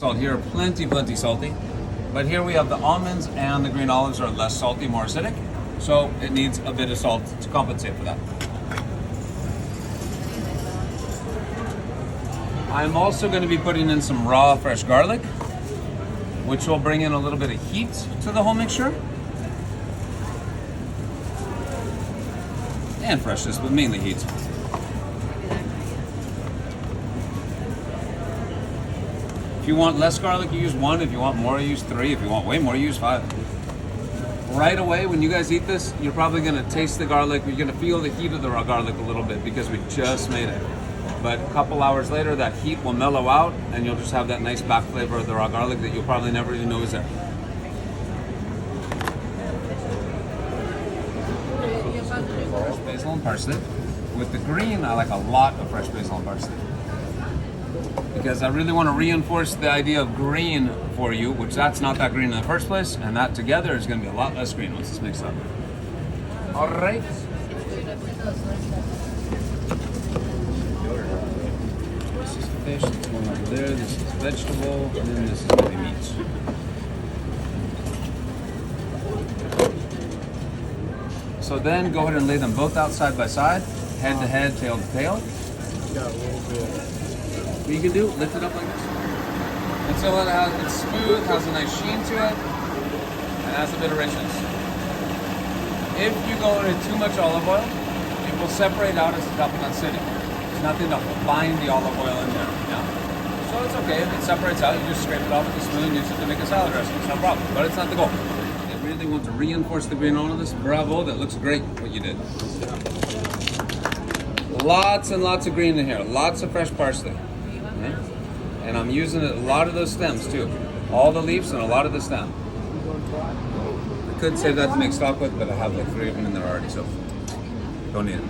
Salt here, plenty salty. But here we have the almonds and the green olives are less salty, more acidic. So it needs a bit of salt to compensate for that. I'm also going to be putting in some raw fresh garlic, which will bring in a little bit of heat to the whole mixture. And freshness, but mainly heat. If you want less garlic, you use 1. If you want more, you use 3. If you want way more, you use 5. Right away, when you guys eat this, you're probably going to taste the garlic. You're going to feel the heat of the raw garlic a little bit because we just made it. But a couple hours later, that heat will mellow out and you'll just have that nice back flavor of the raw garlic that you'll probably never even know is there. Fresh basil and parsley. With the green, I like a lot of fresh basil and parsley. Because I really want to reinforce the idea of green for you, which that's not that green in the first place, and that together is going to be a lot less green once it's mixed up. All right. This is fish, this one over there, this is vegetable, and then this is really meat. So then go ahead and lay them both out side by side, head to head, tail to tail. What you can do, lift it up like this. Until it's smooth, has a nice sheen to it, and has a bit of richness. If you go into too much olive oil, it will separate out as the tapenade sitting. There's nothing to bind the olive oil in there. Yeah? So it's okay, if it separates out, you just scrape it off with a spoon and use it to make a salad dressing. It's no problem, but it's not the goal. I really want to reinforce the green on this. Bravo, that looks great what you did. Lots and lots of green in here, lots of fresh parsley. And I'm using a lot of those stems too. All the leaves and a lot of the stem. I could save that to make stock with, but I have like 3 of them in there already, so don't need it.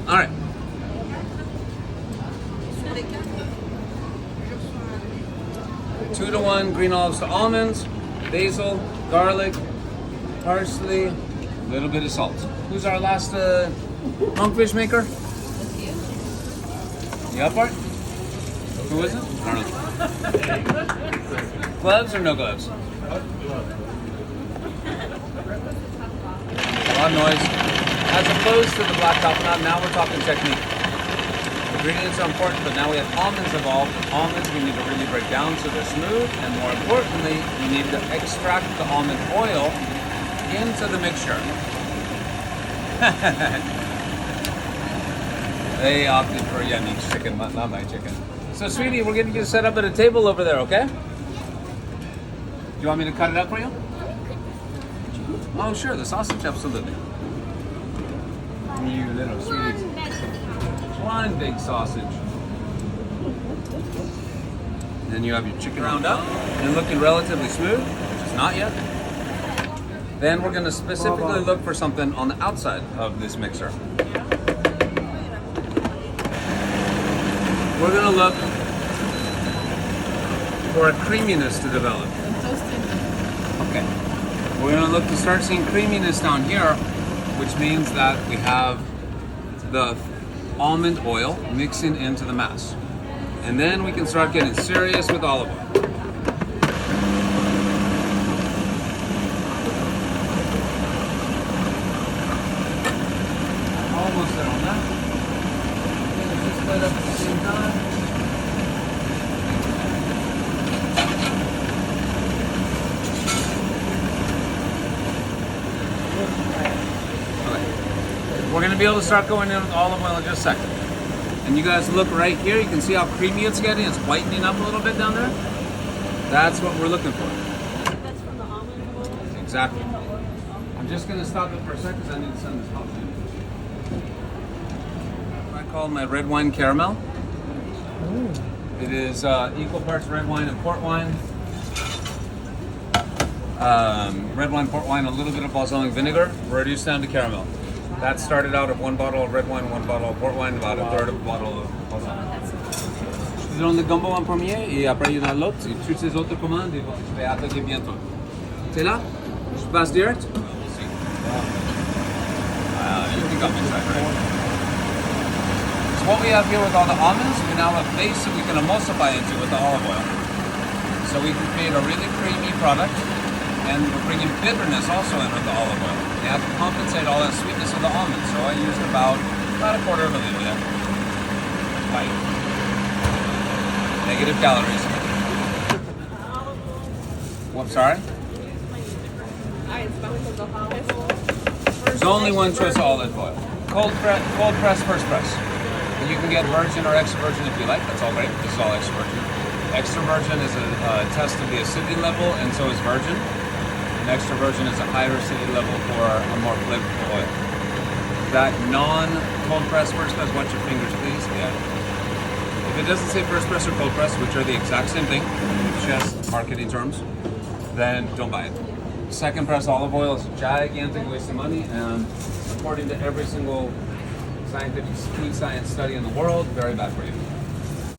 All right. Two to 1 green olives to almonds, basil, garlic, parsley, a little bit of salt. Who's our last monkfish maker? You up for it? Who is it? I don't know. Gloves or no gloves? A lot of noise. As opposed to the black tapenade, now we're talking technique. Ingredients are important, but now we have almonds involved. Almonds we need to really break down so they're smooth, and more importantly, we need to extract the almond oil into the mixture. They opted for Yannick's chicken, not my chicken. So, sweetie, we're getting you set up at a table over there, okay? Do you want me to cut it up for you? Oh, sure, the sausage, absolutely. You little sweetie. One big sausage. Then you have your chicken round up and looking relatively smooth, which is not yet. Then we're going to specifically look for something on the outside of this mixer. We're going to look for a creaminess to develop. Okay. We're going to look to start seeing creaminess down here, which means that we have the almond oil mixing into the mass. And then we can start getting serious with olive oil. Almost there on that. Just split up at the same time. Okay. We're going to be able to start going in with olive oil in just a second. And you guys look right here, you can see how creamy it's getting. It's whitening up a little bit down there. That's what we're looking for. That's from the almond oil? Exactly. I'm just going to stop it for a second because I need to send this hot in. I call my red wine caramel. It is equal parts red wine and port wine. Red wine, port wine, a little bit of balsamic vinegar, reduced down to caramel. That started out of 1 bottle of red wine, 1 bottle of port wine, about a third of a bottle of balsamic. Je te donne le gumbo en premier et après il y en a l'autre. Et toutes ces autres commandes, je vais attaquer bientôt. T'es là? Je passe direct? You think I'm inside, right? So what we have here with all the almonds, we now have base that we can emulsify into with the olive oil. So we can create a really creamy product, and we're bringing bitterness also in with the olive oil. You have to compensate all that sweetness of the almond. So I used about a quarter of a liter there. Light. Negative calories. Well, I'm sorry? There's only one choice of olive oil. Cold press, first press. And you can get virgin or extra virgin if you like. That's all great. This is all extra virgin. Extra virgin is a test of the acidity level, and so is virgin. And extra virgin is a higher acidity level for a more flavorful oil. That non-cold press, first press, watch your fingers please. Yeah. If it doesn't say first press or cold press, which are the exact same thing, just marketing terms, then don't buy it. Second press olive oil is a gigantic waste of money, and according to every single scientific food science study in the world, very bad for you.